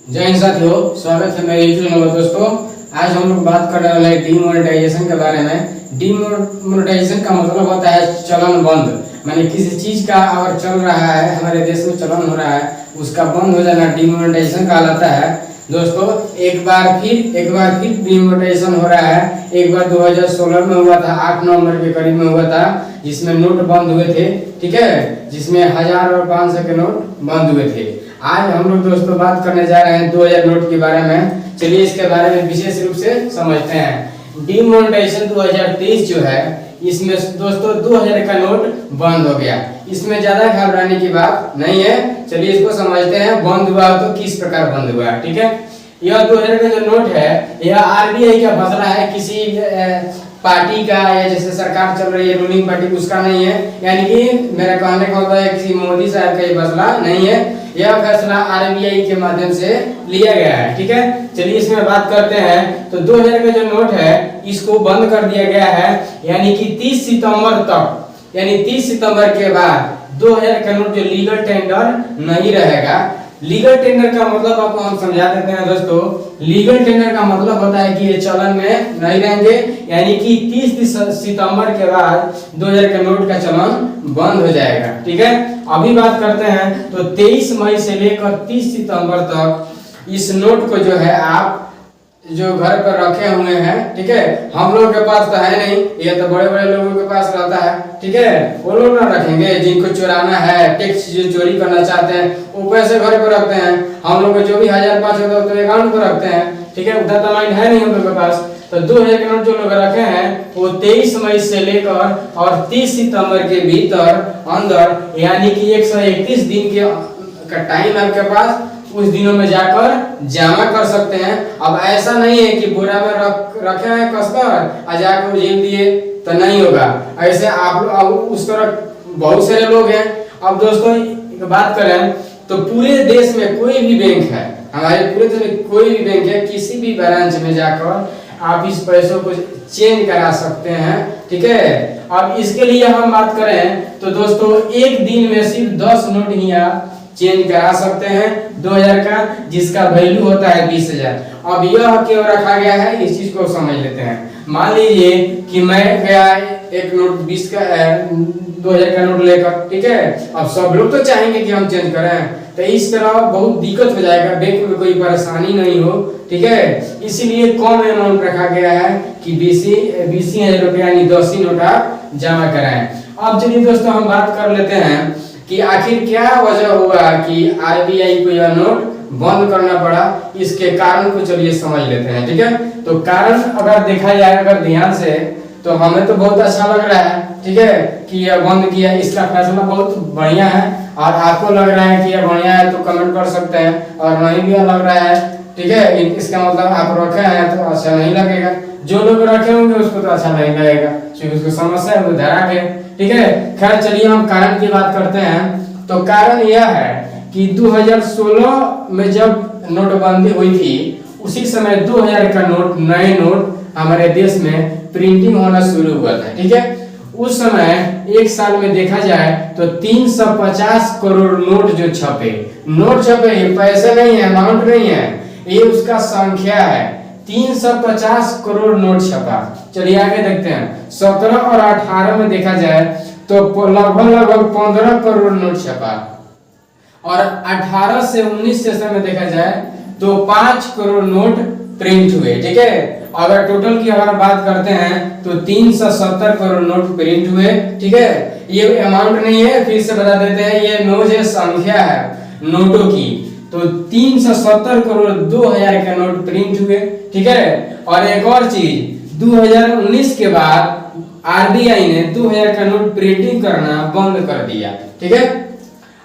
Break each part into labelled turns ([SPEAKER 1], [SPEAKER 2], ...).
[SPEAKER 1] जय हिंद साथियों, स्वागत है मेरे यूट्यूब चैनल में। दोस्तों, आज हम लोग बात करने वाले हैं डीमोनेटाइजेशन के बारे में। डीमोनेटाइजेशन का मतलब होता है चलन बंद, माने किसी चीज का अगर चल रहा है, हमारे देश में चलन हो रहा है, उसका बंद हो जाना डीमोनेटाइजेशन कहलाता है। दोस्तों, एक बार फिर डीमोनेटाइजेशन हो रहा है। एक बार 2016 में हुआ था, 8 नवंबर के करीब में हुआ था, जिसमें नोट बंद हुए थे। ठीक है, जिसमें 1000 और 500 के नोट बंद हुए थे। आज हम लोग दोस्तों बात करने जा रहे हैं 2000 नोट के बारे में। चलिए इसके बारे में विशेष रूप से समझते हैं। डीमोनेटाइजेशन 2023 जो है, इसमें दोस्तों 2000 का नोट बंद हो गया। इसमें ज्यादा घबराने की बात नहीं है। चलिए इसको समझते हैं, बंद हुआ तो किस प्रकार बंद हुआ। ठीक है, यह 2000 का जो नोट है, यह आरबीआई का फैसला है, किसी पार्टी का या जैसे सरकार चल रही है रूलिंग पार्टी, उसका नहीं है। यानी कि मेरा कहने का मतलब है किसी मोदी साहब का ये फैसला नहीं है। यह फैसला आरबीआई के माध्यम से लिया गया है। ठीक है, चलिए इसमें बात करते हैं। तो 2000 का जो नोट है, इसको बंद कर दिया गया है, यानी कि 30 सितंबर तक, यानी 30 सितंबर के बाद 2000 का नोट जो लीगल टेंडर नहीं रहेगा। लीगल टेंडर का मतलब आपको हम समझा देते हैं दोस्तों। लीगल टेंडर का मतलब होता है कि ये चलन में नहीं रहेंगे, यानी कि 30 सितंबर के बाद 2000 के नोट का चलन बंद हो जाएगा। ठीक है, अभी बात करते हैं। तो 23 मई से लेकर 30 सितंबर तक इस नोट को जो है आप जो घर पर रखे हुए हैं, ठीक है, हम लोग के पास तो है नहीं, ये तो बड़े बड़े लोगों के पास रहता है। ठीक है, वो लोग ना रखेंगे, जिनको चुराना है, टैक्स जो चोरी करना चाहते हैं, वो पैसे घर पर रखते हैं। हम लोग को जो भी 1000-500 होता है तो अकाउंट पर रखते हैं। ठीक है, उतना तो है नहीं हम लोग के पास। तो 2000 के नोट जो लोग रखे हैं, वो 23 मई से लेकर और 30 सितंबर के भीतर अंदर, यानी कि 131 दिन का टाइम आपके पास, उस दिनों में जाकर जमा कर सकते हैं। अब ऐसा नहीं है कि बोरा में रखे हैं कसकर और जाकर जेल दिए, तो नहीं होगा ऐसे। आप अब उस तरह बहुत सारे लोग हैं। अब दोस्तों बात करें तो पूरे देश में कोई भी बैंक है, हमारे पूरे देश में कोई भी बैंक है, किसी भी ब्रांच में जाकर आप इस पैसों को चेंज करा सकते हैं। ठीक है, अब इसके लिए हम बात करें तो दोस्तों एक दिन में सिर्फ 10 नोट ही आप चेंज करा सकते हैं 2000 का, जिसका वैल्यू होता है 20,000। अब यह क्यों रखा गया है, इस चीज को समझ लेते हैं। मान लीजिए कि मैं गया एक नोट 20 का 2000 का नोट लेकर। ठीक है, अब सब लोग तो चाहेंगे कि हम चेंज करें, तो इस तरह बहुत दिक्कत हो जाएगा, बैंक में कोई परेशानी नहीं हो। ठीक है, इसीलिए कम अमाउंट रखा गया है कि 20,000 रुपया यानी 10 ही नोट आप जमा कराएं। अब चलिए दोस्तों हम बात कर लेते हैं कि आखिर क्या वजह हुआ कि आरबीआई को यह नोट बंद करना पड़ा। इसके कारण को चलिए समझ लेते हैं। ठीक है, तो कारण अगर देखा जाए अगर ध्यान से, तो हमें तो बहुत अच्छा लग रहा है, ठीक है, कि यह बंद किया, इसका फैसला बहुत बढ़िया है। और आपको लग रहा है कि यह बढ़िया है तो कमेंट कर सकते हैं, और नहीं भी लग रहा है, ठीक है, इसका मतलब आप रखे हैं तो अच्छा नहीं लगेगा। जो लोग रखे होंगे उसको तो अच्छा नहीं लगेगा, क्योंकि उसको समस्या है, वो धरा के। ठीक है, खैर चलिए हम कारण की बात करते हैं। तो कारण यह है कि 2016 में जब नोटबंदी हुई थी, उसी समय 2000 का नोट, नए नोट हमारे देश में प्रिंटिंग होना शुरू हुआ था। ठीक है, उस समय एक साल में देखा जाए तो 350 करोड़ नोट जो छपे, ये पैसे नहीं है, अमाउंट नहीं है, ये उसका संख्या है। 350 करोड़ नोट छपा। चलिए आगे देखते हैं। 17 और 18 में देखा जाए तो लगभग 15 करोड़ नोट छपा, और 18 से 19 से में देखा जाए तो 5 करोड़ नोट प्रिंट हुए। ठीक है, अगर टोटल की अगर बात करते हैं तो 370 करोड़ नोट प्रिंट हुए। ठीक है, ये अमाउंट नहीं है, फिर से बता देते हैं, ये नोट संख्या है नोटों की। तो 370 करोड़ 2000 के नोट प्रिंट हुए। ठीक है, और एक और चीज, 2019 के बाद आरबीआई ने 2000 का नोट प्रिंटिंग करना बंद कर दिया। ठीक है,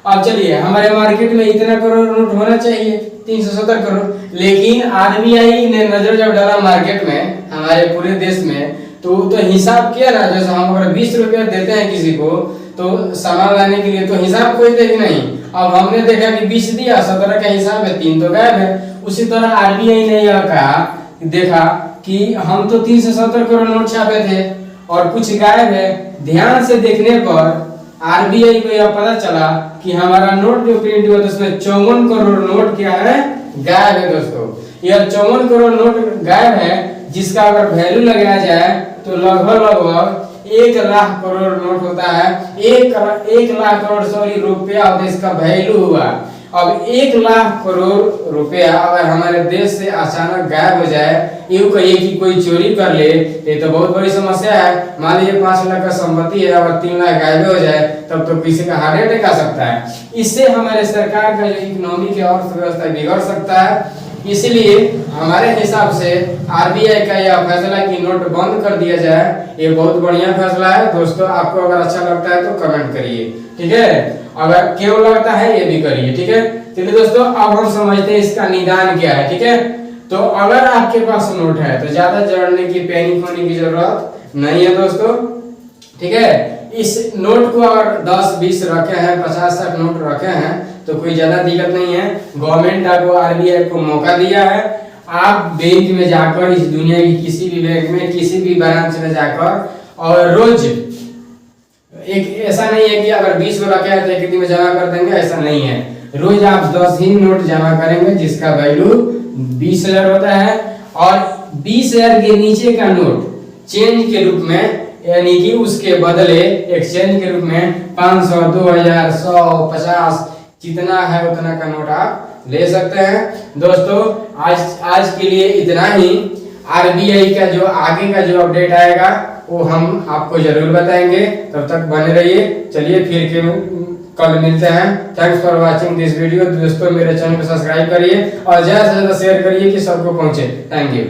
[SPEAKER 1] अब चलिए हमारे मार्केट में इतना करोड़ नोट होना चाहिए, 370 करोड़, लेकिन आरबीआई ने नजर जब डाला मार्केट में हमारे पूरे देश में, तो हिसाब किया ना, जैसे हम अगर 20 रुपया देते हैं किसी को तो सामान लाने के लिए, तो हिसाब कोई देगी नहीं। अब हमने देखा कि 20 दिया, 17 का हिसाब है, 3 तो गायब है। उसी तरह आरबीआई ने यह कहा, देखा कि हम तो 370 करोड़ नोट छापे थे और कुछ गायब है। ध्यान से देखने पर आरबीआई को यह पता चला कि हमारा नोट जो प्रिंट हुआ था उसमें 54 करोड़ नोट क्या है गायब है दोस्तों। यह 54 करोड़ नोट गायब है, जिसका अगर वैल्यू लगाया जाए तो लगभग 1 लाख करोड़ नोट होता है। 1 लाख करोड़ सॉरी रुपया होता है, इसका वैल्यू हुआ। अब 1 लाख करोड़ रुपया अगर हमारे देश से अचानक गायब हो जाए, यूं कहिए कि कोई चोरी कर ले, ये तो बहुत बड़ी समस्या है। मान लीजिए 5 लाख का संपत्ति है, अगर 3 लाख गायब हो जाए तब तो किसी का हार्ट अटैक आ सकता है। इससे हमारे सरकार का जो इकोनॉमी की अर्थव्यवस्था बिगड़ सकता है। इसलिए हमारे हिसाब से आरबीआई का यह फैसला कि नोट बंद कर दिया जाए, ये बहुत बढ़िया फैसला है दोस्तों। आपको अगर अच्छा लगता है तो कमेंट करिए, ठीक है। अगर क्यों लगता है ये भी करिए, ठीक है। चलिए दोस्तों, अब हम समझते हैं इसका निदान क्या है, ठीक है। तो अगर आपके पास नोट है तो ज्यादा जड़ने की पैनिक होने की जरूरत नहीं है दोस्तों, ठीक है। इस नोट को अगर 10 20 रखे हैं, 50 तक नोट रखे हैं तो कोई ज्यादा दिक्कत नहीं है। गवर्नमेंट आपको आरबीआई को मौका दिया है, आप बैंक में जाकर, इस दुनिया की किसी भी बैंक में, किसी भी ब्रांच में जाकर और रोज, एक ऐसा नहीं है कि अगर 20 को रखे हैं तो एक दिन में जमा कर देंगे, ऐसा नहीं है। रोज आप 10 ही नोट जमा करेंगे जिसका वैल्यू 20,000 होता है, और 20,000 के नीचे का नोट चेंज के रूप में, यानी कि उसके बदले एक्सचेंज के रूप में 500, 2000, 100, 50 जितना है उतना का नोट आप ले सकते हैं दोस्तों। आज के लिए इतना ही। आरबीआई का जो आगे का जो अपडेट आएगा वो हम आपको जरूर बताएंगे, तब तक बने रहिए। चलिए फिर कल मिलते हैं। Thanks for watching this video दोस्तों। मेरे चैनल को सब्सक्राइब करिए और ज्यादा से ज्यादा शेयर करिए कि सबको पहुंचे। Thank you.